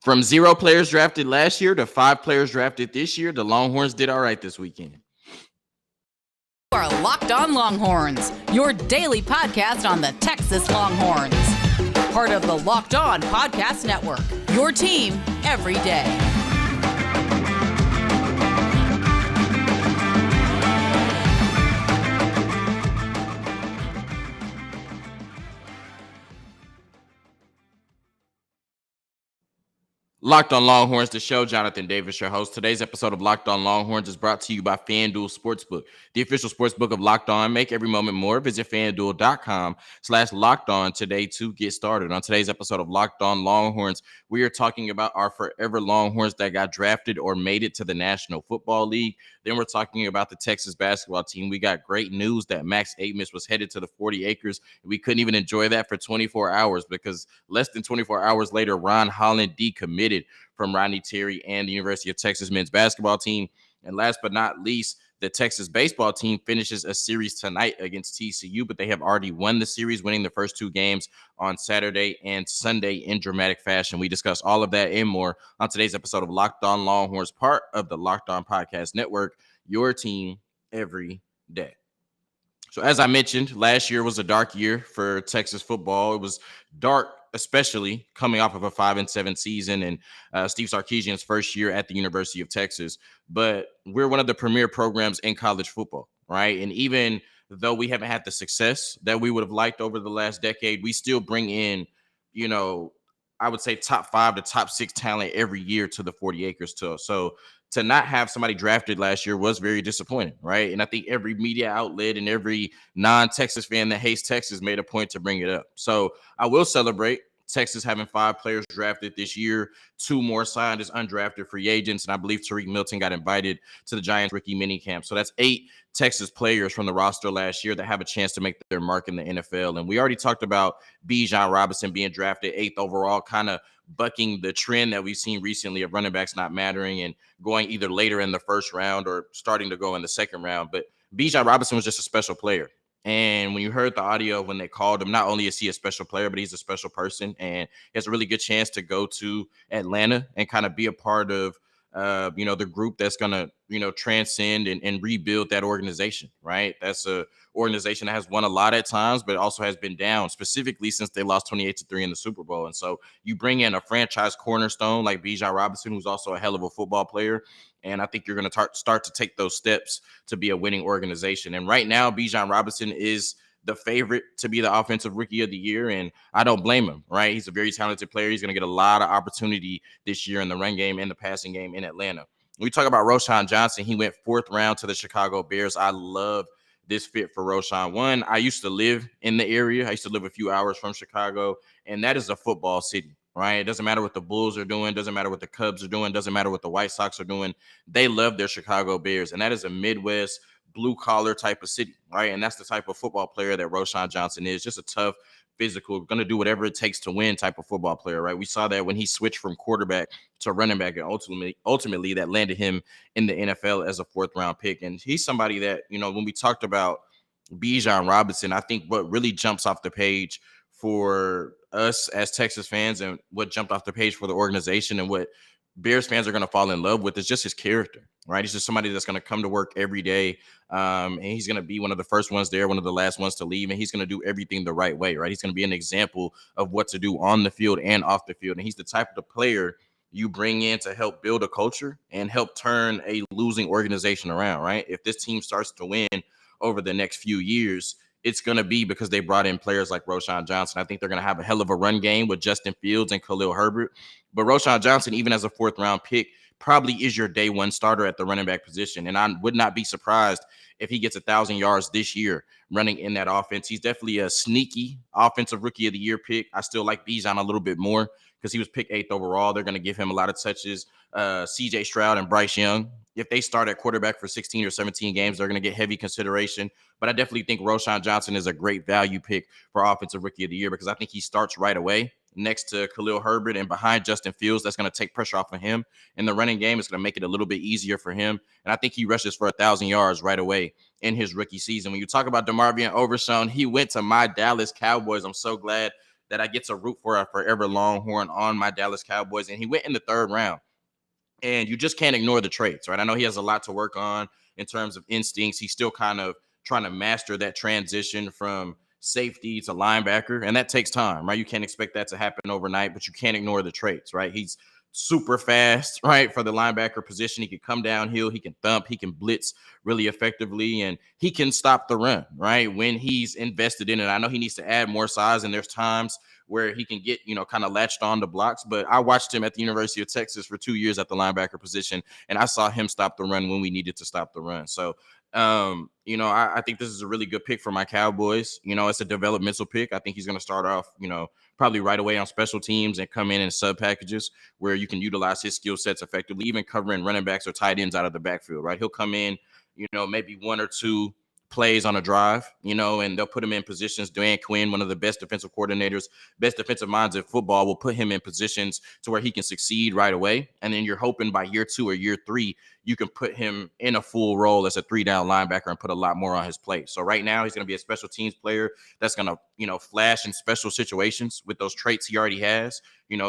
From 0 players drafted last year to 5 players drafted this year, the Longhorns did all right this weekend. You are Locked On Longhorns, your daily podcast on the Texas Longhorns. Part of the Locked On Podcast Network, your team every day. Locked On Longhorns, the show. Jonathan Davis, your host. Today's episode of Locked On Longhorns is brought to you by FanDuel Sportsbook, the official sportsbook of Locked On. Make every moment more. Visit FanDuel.com/Locked On today to get started. On today's episode of Locked On Longhorns, we are talking about our forever Longhorns that got drafted or made it to the National Football League. Then we're talking about the Texas basketball team. We got great news that Max Abmas was headed to the 40 acres. We couldn't even enjoy that for 24 hours because less than 24 hours later, Ron Holland decommitted from Rodney Terry and the University of Texas men's basketball team. And last but not least, the Texas baseball team finishes a series tonight against TCU, but they have already won the series, winning the first 2 games on Saturday and Sunday in dramatic fashion. We discuss all of that and more on today's episode of Locked On Longhorns, part of the Locked On Podcast Network, your team every day. So as I mentioned, last year was a dark year for Texas football. It was dark, especially coming off of a 5-7 season and Steve Sarkisian's first year at the University of Texas. But we're one of the premier programs in college football, right? And even though we haven't had the success that we would have liked over the last decade, we still bring in, I would say top 5 to top 6 talent every year to the 40 acres too. So to not have somebody drafted last year was very disappointing, right? And I think every media outlet and every non-Texas fan that hates Texas made a point to bring it up. So I will celebrate Texas having 5 players drafted this year, 2 more signed as undrafted free agents, and I believe Tarique Milton got invited to the Giants rookie minicamp. So that's 8 Texas players from the roster last year that have a chance to make their mark in the NFL. And we already talked about Bijan Robinson being drafted 8th overall, kind of bucking the trend that we've seen recently of running backs not mattering and going either later in the first round or starting to go in the second round. But Bijan Robinson was just a special player. And when you heard the audio when they called him, not only is he a special player, but he's a special person. And he has a really good chance to go to Atlanta and kind of be a part of, the group that's going to, transcend and rebuild that organization, right? That's a organization that has won a lot at times, but also has been down specifically since they lost 28-3 in the Super Bowl. And so you bring in a franchise cornerstone like Bijan Robinson, who's also a hell of a football player. And I think you're going to start to take those steps to be a winning organization. And right now, Bijan Robinson is the favorite to be the offensive rookie of the year. And I don't blame him, right? He's a very talented player. He's going to get a lot of opportunity this year in the run game and the passing game in Atlanta. When we talk about Roschon Johnson, he went 4th round to the Chicago Bears. I love this fit for Roschon. One, I used to live in the area. I used to live a few hours from Chicago, and that is a football city, right? It doesn't matter what the Bulls are doing, doesn't matter what the Cubs are doing, doesn't matter what the White Sox are doing. They love their Chicago Bears, and that is a Midwest blue-collar type of city, right? And that's the type of football player that Roschon Johnson is, just a tough, physical, going to do whatever it takes to win type of football player, right? We saw that when he switched from quarterback to running back, and ultimately that landed him in the NFL as a 4th round pick. And he's somebody that, when we talked about Bijan Robinson, I think what really jumps off the page for us as Texas fans and what jumped off the page for the organization and what Bears fans are going to fall in love with is just his character, right? He's just somebody that's going to come to work every day, and he's going to be one of the first ones there, one of the last ones to leave, and he's going to do everything the right way, right? He's going to be an example of what to do on the field and off the field, and he's the type of player you bring in to help build a culture and help turn a losing organization around, right? If this team starts to win over the next few years, it's going to be because they brought in players like Roschon Johnson. I think they're going to have a hell of a run game with Justin Fields and Khalil Herbert. But Roschon Johnson, even as a 4th round pick, probably is your day 1 starter at the running back position. And I would not be surprised if he gets 1,000 yards this year running in that offense. He's definitely a sneaky offensive rookie of the year pick. I still like Bijan a little bit more because he was picked 8th overall. They're going to give him a lot of touches. CJ Stroud and Bryce Young, if they start at quarterback for 16 or 17 games, they're going to get heavy consideration. But I definitely think Roschon Johnson is a great value pick for offensive rookie of the year because I think he starts right away next to Khalil Herbert and behind Justin Fields. That's going to take pressure off of him. In the running game, it's going to make it a little bit easier for him. And I think he rushes for 1,000 yards right away in his rookie season. When you talk about Demarvion Overshown, he went to my Dallas Cowboys. I'm so glad that I get to root for a forever Longhorn on my Dallas Cowboys. And he went in the third round. And you just can't ignore the traits, right? I know he has a lot to work on in terms of instincts. He's still kind of trying to master that transition from safety to linebacker, and that takes time, right? You can't expect that to happen overnight, but you can't ignore the traits, right? He's super fast, right? For the linebacker position, he can come downhill, he can thump, he can blitz really effectively, and he can stop the run, right? When he's invested in it. I know he needs to add more size, and there's times where he can get, kind of latched on to blocks. But I watched him at the University of Texas for 2 years at the linebacker position, and I saw him stop the run when we needed to stop the run. So, I think this is a really good pick for my Cowboys. It's a developmental pick. I think he's going to start off, probably right away on special teams and come in sub packages where you can utilize his skill sets effectively, even covering running backs or tight ends out of the backfield, right? He'll come in, maybe one or two plays on a drive, and they'll put him in positions. Dan Quinn, one of the best defensive coordinators, best defensive minds in football, will put him in positions to where he can succeed right away. And then you're hoping by year 2 or year 3, you can put him in a full role as a 3-down linebacker and put a lot more on his plate. So right now he's going to be a special teams player that's going to, flash in special situations with those traits he already has,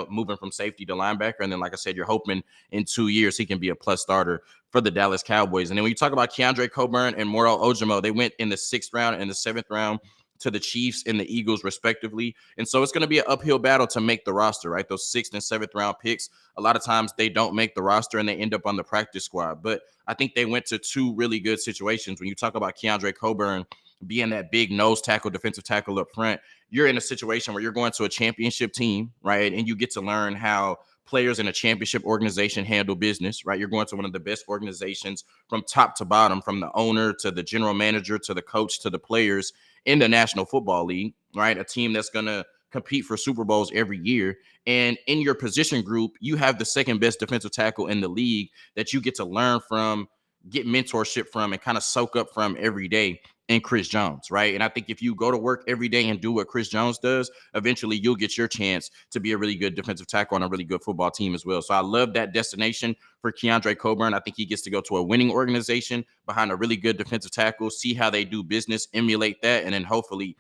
moving from safety to linebacker. And then, like I said, you're hoping in 2 years he can be a plus starter for the Dallas Cowboys. And then when you talk about Keondre Coburn and Moro Ojomo, they went in the 6th round and the 7th round to the Chiefs and the Eagles, respectively. And so it's going to be an uphill battle to make the roster, right? Those 6th and 7th round picks, a lot of times they don't make the roster and they end up on the practice squad. But I think they went to 2 really good situations. When you talk about Keondre Coburn being that big nose tackle, defensive tackle up front, you're in a situation where you're going to a championship team, right? And you get to learn how players in a championship organization handle business, right? You're going to one of the best organizations from top to bottom, from the owner to the general manager to the coach to the players in the National Football League, right? A team that's going to compete for Super Bowls every year. And in your position group, you have the second best defensive tackle in the league that you get to learn from, get mentorship from, and kind of soak up from every day in Chris Jones, right? And I think if you go to work every day and do what Chris Jones does, eventually you'll get your chance to be a really good defensive tackle on a really good football team as well. So I love that destination for Keondre Coburn. I think he gets to go to a winning organization behind a really good defensive tackle, see how they do business, emulate that, and then hopefully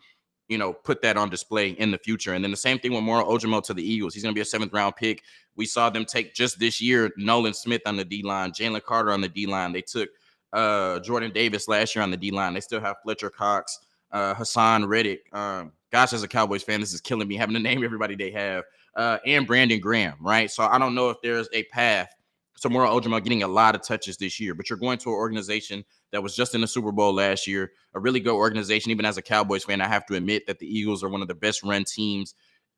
put that on display in the future. And then the same thing with Moro Ojomo to the Eagles. He's going to be a 7th round pick. We saw them take just this year Nolan Smith on the D-line, Jalen Carter on the D-line. They took Jordan Davis last year on the D-line. They still have Fletcher Cox, Hassan Reddick. Gosh, as a Cowboys fan, this is killing me having to name everybody they have. And Brandon Graham, right? So I don't know if there's a path to Moro Ojomo getting a lot of touches this year, but you're going to an organization that was just in the Super Bowl last year, a really good organization. Even as a Cowboys fan, I have to admit that the Eagles are one of the best run teams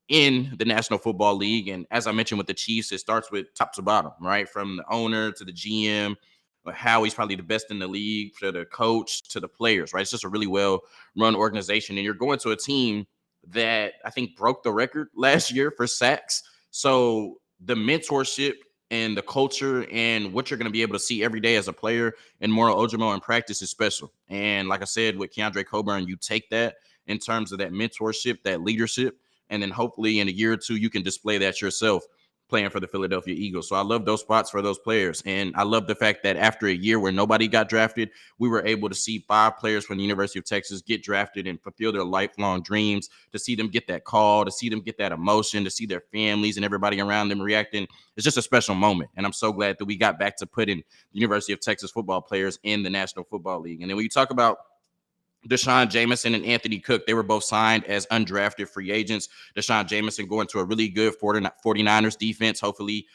in the National Football League. And as I mentioned with the Chiefs, it starts with top to bottom, right? From the owner to the GM, how he's probably the best in the league, to the coach, to the players, right? It's just a really well-run organization. And you're going to a team that I think broke the record last year for sacks. So the mentorship and the culture and what you're going to be able to see every day as a player in Moro Ojomo in practice is special. And like I said, with Keondre Coburn, you take that in terms of that mentorship, that leadership, and then hopefully in a year or two, you can display that yourself playing for the Philadelphia Eagles. So I love those spots for those players. And I love the fact that after a year where nobody got drafted, we were able to see 5 players from the University of Texas get drafted and fulfill their lifelong dreams, to see them get that call, to see them get that emotion, to see their families and everybody around them reacting. It's just a special moment. And I'm so glad that we got back to putting the University of Texas football players in the National Football League. And then when you talk about D'Shawn Jamison and Anthony Cook, they were both signed as undrafted free agents. D'Shawn Jamison going to a really good 49ers defense. Hopefully,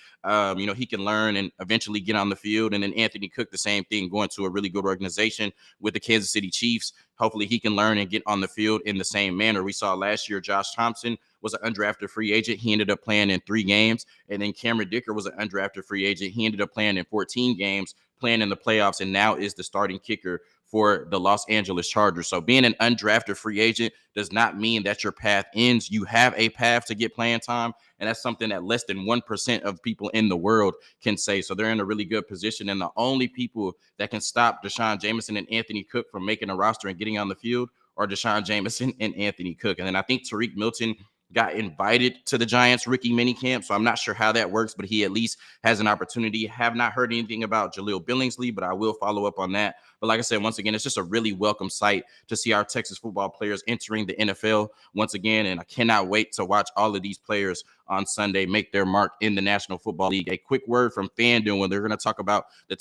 he can learn and eventually get on the field. And then Anthony Cook, the same thing, going to a really good organization with the Kansas City Chiefs. Hopefully he can learn and get on the field in the same manner. We saw last year Josh Thompson was an undrafted free agent. He ended up playing in 3 games. And then Cameron Dicker was an undrafted free agent. He ended up playing in 14 games, playing in the playoffs, and now is the starting kicker for the Los Angeles Chargers. So being an undrafted free agent does not mean that your path ends. You have a path to get playing time, and that's something that less than 1% of people in the world can say. So they're in a really good position, and the only people that can stop D'Shawn Jamison and Anthony Cook from making a roster and getting on the field are D'Shawn Jamison and Anthony Cook. And then I think Tarique Milton got invited to the Giants rookie minicamp, so I'm not sure how that works, but he at least has an opportunity. Have not heard anything about Jaleel Billingsley, but I will follow up on that. But like I said, once again, it's just a really welcome sight to see our Texas football players entering the NFL once again, and I cannot wait to watch all of these players on Sunday make their mark in the National Football League. A quick word from FanDuel when they're going to talk about the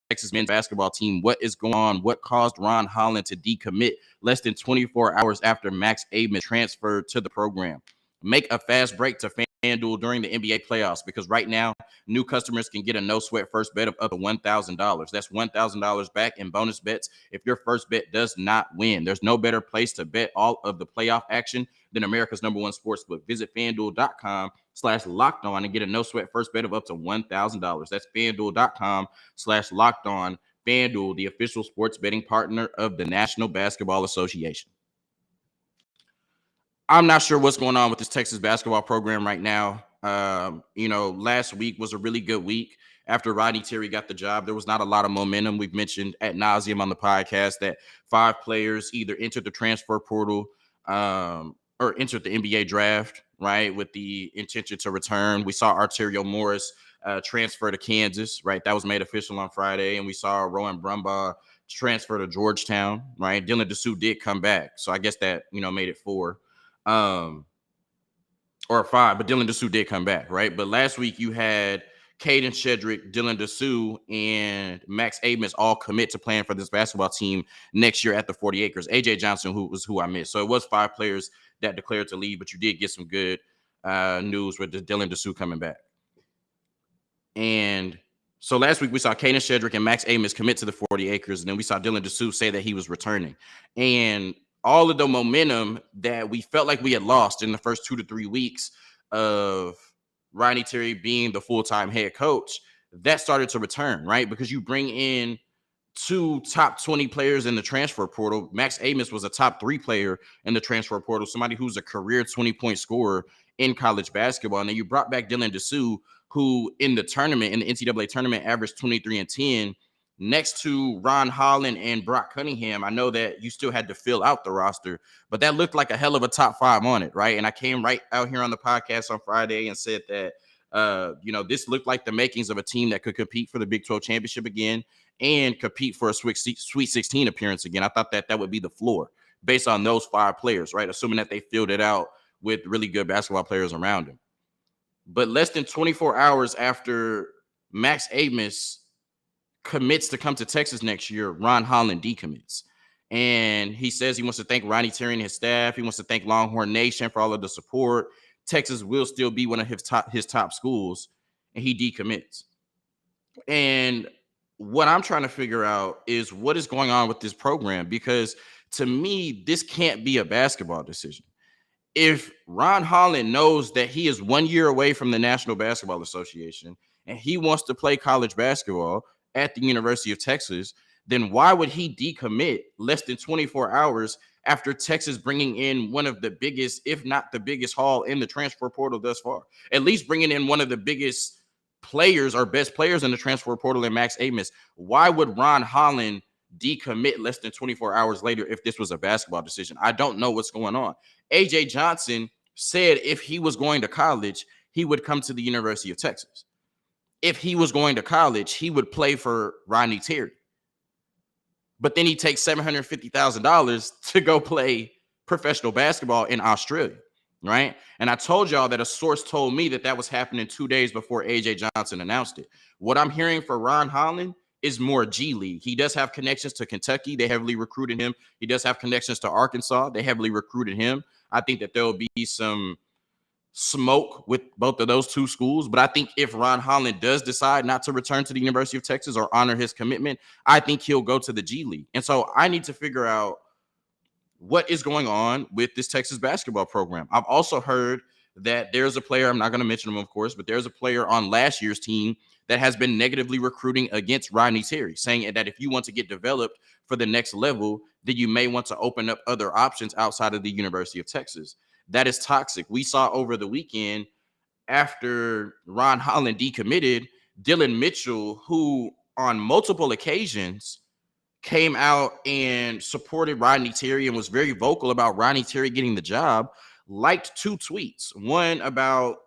Texas men's basketball team. What is going on? What caused Ron Holland to decommit less than 24 hours after Max Abmas transferred to the program? Make a fast break to FanDuel during the NBA playoffs because right now, new customers can get a no-sweat first bet of up to $1,000. That's $1,000 back in bonus bets if your first bet does not win. There's no better place to bet all of the playoff action than America's #1 sportsbook. Visit FanDuel.com/lockedon and get a no-sweat first bet of up to $1,000. That's FanDuel.com/lockedon. FanDuel, the official sports betting partner of the National Basketball Association. I'm not sure what's going on with this Texas basketball program right now. Last week was a really good week. After Rodney Terry got the job, there was not a lot of momentum. We've mentioned ad nauseum on the podcast that 5 players either entered the transfer portal or entered the NBA draft, right, with the intention to return. We saw Arterio Morris transfer to Kansas, right? That was made official on Friday. And we saw Rowan Brumbaugh transfer to Georgetown, right? Dylan Dessou did come back. So I guess that, made it 4. Or 5, but Dylan Dessou did come back, right? But last week you had Caden Shedrick, Dylan Dessou, and Max Abmas all commit to playing for this basketball team next year at the 40 Acres. AJ Johnson, who I missed. So it was 5 players that declared to leave, but you did get some good news with the Dylan Dessou coming back. And so last week we saw Caden Shedrick and Max Abmas commit to the 40 Acres, and then we saw Dylan Dessou say that he was returning. And all of the momentum that we felt like we had lost in the first 2 to 3 weeks of Rodney Terry being the full-time head coach, that started to return, right? Because you bring in 2 top 20 players in the transfer portal. Max Abmas was a top 3 player in the transfer portal, somebody who's a career 20-point scorer in college basketball. And then you brought back Dylan Dessou, who in the NCAA tournament, averaged 23 and 10. Next to Ron Holland and Brock Cunningham, I know that you still had to fill out the roster, but that looked like a hell of a top 5 on it, right? And I came right out here on the podcast on Friday and said that, this looked like the makings of a team that could compete for the Big 12 championship again and compete for a Sweet 16 appearance again. I thought that would be the floor based on those 5 players, right? Assuming that they filled it out with really good basketball players around them. But less than 24 hours after Max Abmas commits to come to Texas next year, Ron Holland decommits. And he says he wants to thank Rodney Terry and his staff. He wants to thank Longhorn Nation for all of the support. Texas will still be one of his top schools, and he decommits. And what I'm trying to figure out is what is going on with this program, because to me, this can't be a basketball decision. If Ron Holland knows that he is 1 year away from the National Basketball Association and he wants to play college basketball at the University of Texas, then why would he decommit less than 24 hours after Texas bringing in one of the biggest, if not the biggest haul in the transfer portal thus far? At least bringing in one of the biggest players or best players in the transfer portal in Max Abmas. Why would Ron Holland decommit less than 24 hours later if this was a basketball decision? I don't know what's going on. AJ Johnson said if he was going to college, he would come to the University of Texas. If he was going to college, he would play for Rodney Terry. But then he takes $750,000 to go play professional basketball in Australia, right? And I told y'all that a source told me that was happening 2 days before AJ Johnson announced it. What I'm hearing for Ron Holland is more G League. He does have connections to Kentucky. They heavily recruited him. He does have connections to Arkansas. They heavily recruited him. I think that there will be some smoke with both of those 2 schools. But I think if Ron Holland does decide not to return to the University of Texas or honor his commitment, I think he'll go to the G League. And so I need to figure out what is going on with this Texas basketball program. I've also heard that there's a player, I'm not going to mention him, of course, but there's a player on last year's team that has been negatively recruiting against Rodney Terry, saying that if you want to get developed for the next level, then you may want to open up other options outside of the University of Texas. That is toxic. We saw over the weekend after Ron Holland decommitted, Dylan Mitchell, who on multiple occasions came out and supported Rodney Terry and was very vocal about Rodney Terry getting the job, liked two tweets. One about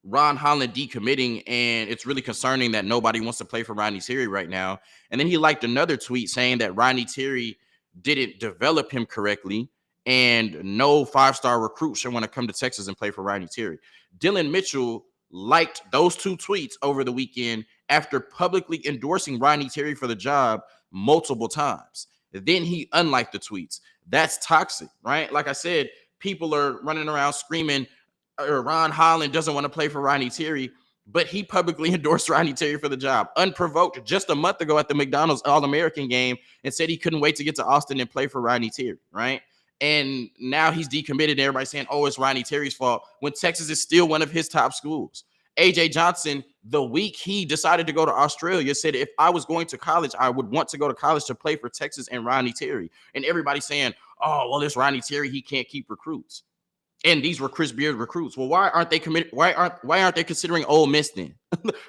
Ron Holland decommitting, and it's really concerning that nobody wants to play for Ronnie Terry right now. And then he liked another tweet saying that Ronnie Terry didn't develop him correctly, and no five-star recruit should want to come to Texas and play for Ronnie Terry. Dylan Mitchell liked those two tweets over the weekend after publicly endorsing Ronnie Terry for the job multiple times. Then he unliked the tweets. That's toxic, right? Like I said, people are running around screaming, Ron Holland doesn't want to play for Ronnie Terry, but he publicly endorsed Ronnie Terry for the job, unprovoked, just a month ago at the McDonald's All-American game, and said he couldn't wait to get to Austin and play for Ronnie Terry, right? And now he's decommitted, and everybody's saying, oh, it's Ronnie Terry's fault, when Texas is still one of his top schools. AJ Johnson, the week he decided to go to Australia, said if I was going to college, I would want to go to college to play for Texas and Ronnie Terry. And everybody's saying, oh, well, it's Ronnie Terry, he can't keep recruits. And these were Chris Beard recruits. Well, why aren't they committed? Why aren't they considering Ole Miss then?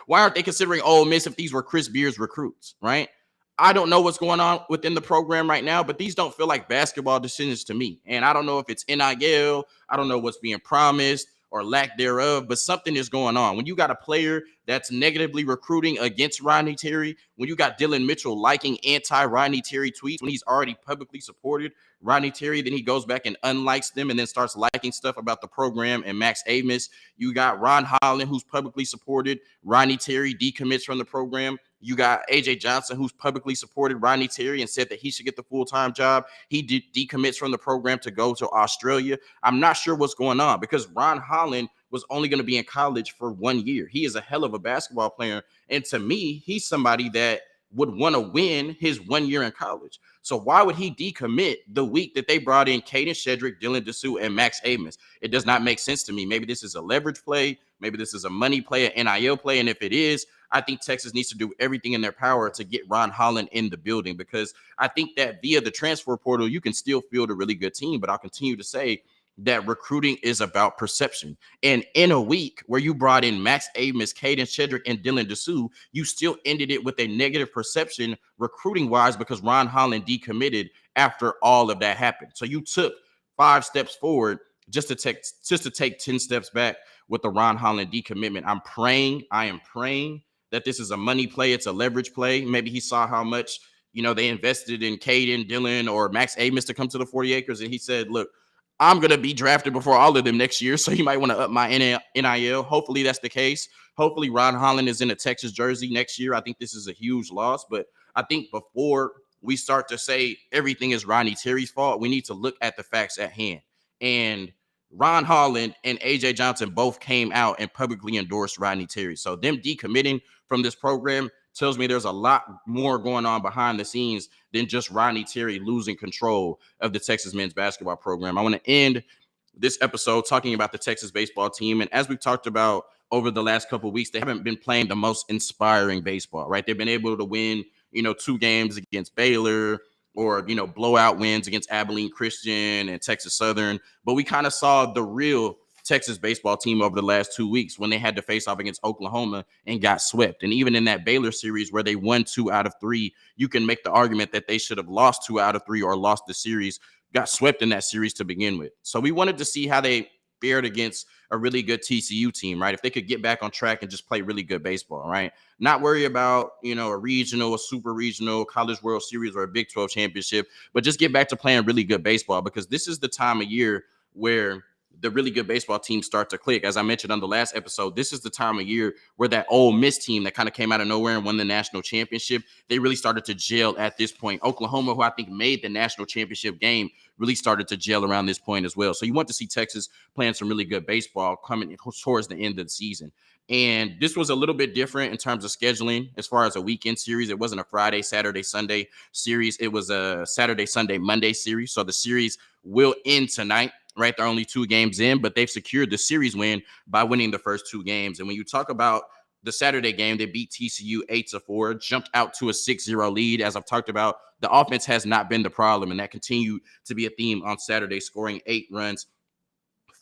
Why aren't they considering Ole Miss if these were Chris Beard's recruits, right? I don't know what's going on within the program right now, but these don't feel like basketball decisions to me. And I don't know if it's NIL. I don't know what's being promised or lack thereof, but something is going on. When you got a player that's negatively recruiting against Ronnie Terry, when you got Dylan Mitchell liking anti-Ronnie Terry tweets, when he's already publicly supported Ronnie Terry, then he goes back and unlikes them and then starts liking stuff about the program and Max Amos. You got Ron Holland, who's publicly supported Ronnie Terry, decommits from the program. You got AJ Johnson, who's publicly supported Ronnie Terry and said that he should get the full-time job. He decommits from the program to go to Australia. I'm not sure what's going on because Ron Holland was only going to be in college for 1 year. He is a hell of a basketball player. And to me, he's somebody that would want to win his 1 year in college. So why would he decommit the week that they brought in Caden Shedrick, Dylan Dessou, and Max Amos? It does not make sense to me. Maybe this is a leverage play. Maybe this is a money play, an NIL play. And if it is, I think Texas needs to do everything in their power to get Ron Holland in the building, because I think that via the transfer portal, you can still field a really good team. But I'll continue to say that recruiting is about perception. And in a week where you brought in Max Amos, Caden Shedrick, and Dylan Dessou, you still ended it with a negative perception recruiting-wise because Ron Holland decommitted after all of that happened. So you took 5 steps forward just to take 10 steps back with the Ron Holland decommitment. I am praying that this is a money play. It's a leverage play. Maybe he saw how much, they invested in Caden, Dylan, or Max Amos to come to the 40 acres. And he said, look, I'm going to be drafted before all of them next year, so you might want to up my NIL. Hopefully that's the case. Hopefully Ron Holland is in a Texas jersey next year. I think this is a huge loss, but I think before we start to say everything is Ronnie Terry's fault, we need to look at the facts at hand. And Ron Holland and AJ Johnson both came out and publicly endorsed Ronnie Terry. So them decommitting from this program tells me there's a lot more going on behind the scenes than just Ronnie Terry losing control of the Texas men's basketball program. I want to end this episode talking about the Texas baseball team. And as we've talked about over the last couple of weeks, they haven't been playing the most inspiring baseball, right? They've been able to win, 2 games against Baylor, or, blowout wins against Abilene Christian and Texas Southern. But we kind of saw the real Texas baseball team over the last 2 weeks when they had to face off against Oklahoma and got swept. And even in that Baylor series where they won 2 out of 3, you can make the argument that they should have lost 2 out of 3 or lost the series, got swept in that series to begin with. So we wanted to see how they fared against a really good TCU team, right? If they could get back on track and just play really good baseball, right? Not worry about, a regional, a super regional, College World Series, or a Big 12 championship, but just get back to playing really good baseball, because this is the time of year where the really good baseball teams start to click. As I mentioned on the last episode, this is the time of year where that Ole Miss team that kind of came out of nowhere and won the national championship, they really started to gel at this point. Oklahoma, who I think made the national championship game, really started to gel around this point as well. So you want to see Texas playing some really good baseball coming towards the end of the season. And this was a little bit different in terms of scheduling as far as a weekend series. It wasn't a Friday, Saturday, Sunday series. It was a Saturday, Sunday, Monday series. So the series will end tonight, right? They're only 2 games in, but they've secured the series win by winning the first 2 games. And when you talk about the Saturday game, they beat TCU 8-4, jumped out to a 6-0 lead. As I've talked about, the offense has not been the problem, and that continued to be a theme on Saturday, scoring 8 runs,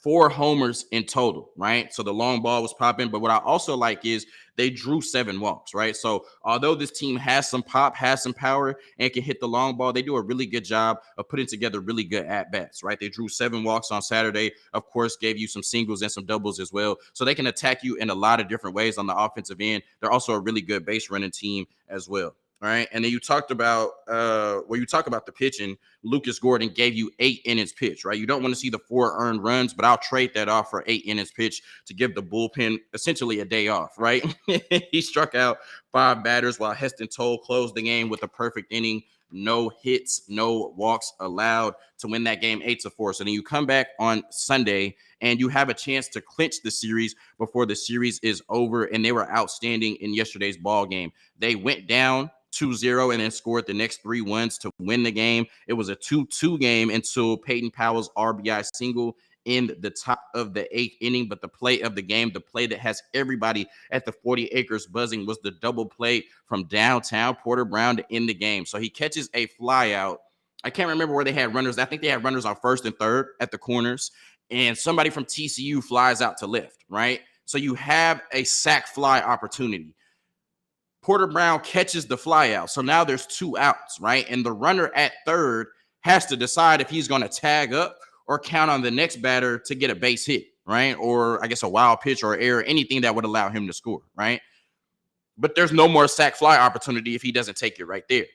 4 homers in total, right? So the long ball was popping. But what I also like is they drew 7 walks, right? So although this team has some pop, has some power, and can hit the long ball, they do a really good job of putting together really good at-bats, right? They drew 7 walks on Saturday, of course, gave you some singles and some doubles as well. So they can attack you in a lot of different ways on the offensive end. They're also a really good base running team as well. All right. And then you talked about you talk about the pitching. Lucas Gordon gave you 8 innings pitch, right? You don't want to see the 4 earned runs, but I'll trade that off for 8 innings pitch to give the bullpen essentially a day off, right? He struck out 5 batters while Heston Toll closed the game with a perfect inning. No hits, no walks allowed to win that game 8-4. So then you come back on Sunday and you have a chance to clinch the series before the series is over. And they were outstanding in yesterday's ball game. They went down 2-0 and then scored the next 3 runs to win the game. It was a 2-2 game until Peyton Powell's RBI single in the top of the 8th inning. But the play of the game, the play that has everybody at the 40 acres buzzing, was the double play from downtown Porter Brown to end the game. So he catches a fly out. I can't remember where they had runners. I think they had runners on first and third at the corners, and somebody from TCU flies out to left, right? So you have a sac fly opportunity. Porter Brown catches the fly out. So now there's 2 outs, right? And the runner at third has to decide if he's going to tag up or count on the next batter to get a base hit, right? Or I guess a wild pitch or error, anything that would allow him to score, right? But there's no more sac fly opportunity if he doesn't take it right there.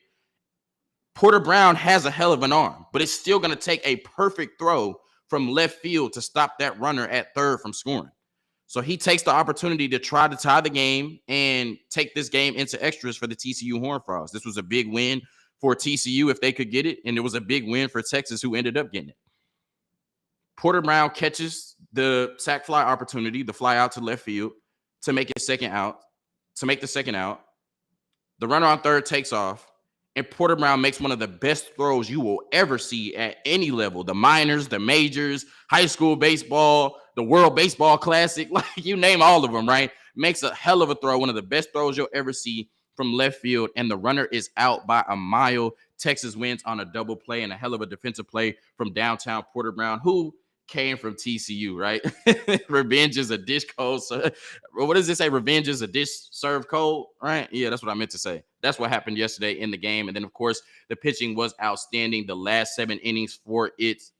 Porter Brown has a hell of an arm, but it's still going to take a perfect throw from left field to stop that runner at third from scoring. So he takes the opportunity to try to tie the game and take this game into extras for the TCU Horned Frogs. This was a big win for TCU if they could get it, and it was a big win for Texas, who ended up getting it. Porter Brown catches the sac fly opportunity, the fly out to left field to make the second out. The runner on third takes off, and Porter Brown makes one of the best throws you will ever see at any level. The minors, the majors, high school baseball, the World Baseball Classic, like you name all of them, right? Makes a hell of a throw, one of the best throws you'll ever see from left field, and the runner is out by a mile. Texas wins on a double play and a hell of a defensive play from downtown Porter Brown, who came from TCU, right? Revenge is a dish cold. So, what does it say? Revenge is a dish served cold, right? Yeah, that's what I meant to say. That's what happened yesterday in the game. And then, of course, the pitching was outstanding. The last 7 innings, 4 hits,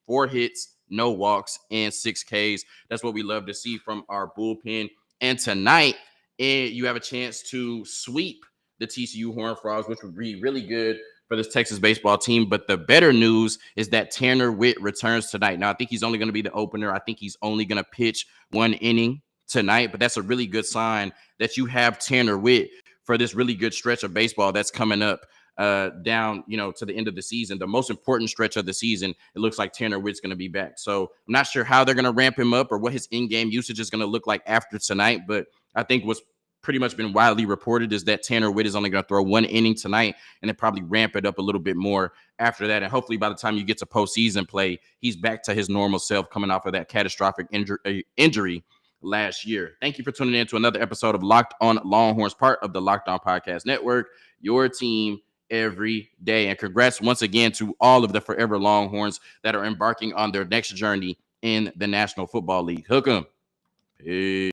no walks, and 6 Ks. That's what we love to see from our bullpen. And tonight, you have a chance to sweep the TCU Horned Frogs, which would be really good for this Texas baseball team. But the better news is that Tanner Witt returns tonight. Now, I think he's only going to be the opener. I think he's only going to pitch 1 inning tonight, but that's a really good sign that you have Tanner Witt for this really good stretch of baseball that's coming up down, to the end of the season, the most important stretch of the season. It looks like Tanner Witt's going to be back. So I'm not sure how they're going to ramp him up or what his in-game usage is going to look like after tonight, but I think what's pretty much been widely reported is that Tanner Witt is only going to throw 1 inning tonight and then probably ramp it up a little bit more after that. And hopefully by the time you get to postseason play, he's back to his normal self coming off of that catastrophic injury last year. Thank you for tuning in to another episode of Locked On Longhorns, part of the Locked On Podcast Network, your team every day. And congrats once again to all of the forever Longhorns that are embarking on their next journey in the National Football League. Hook 'em. Peace.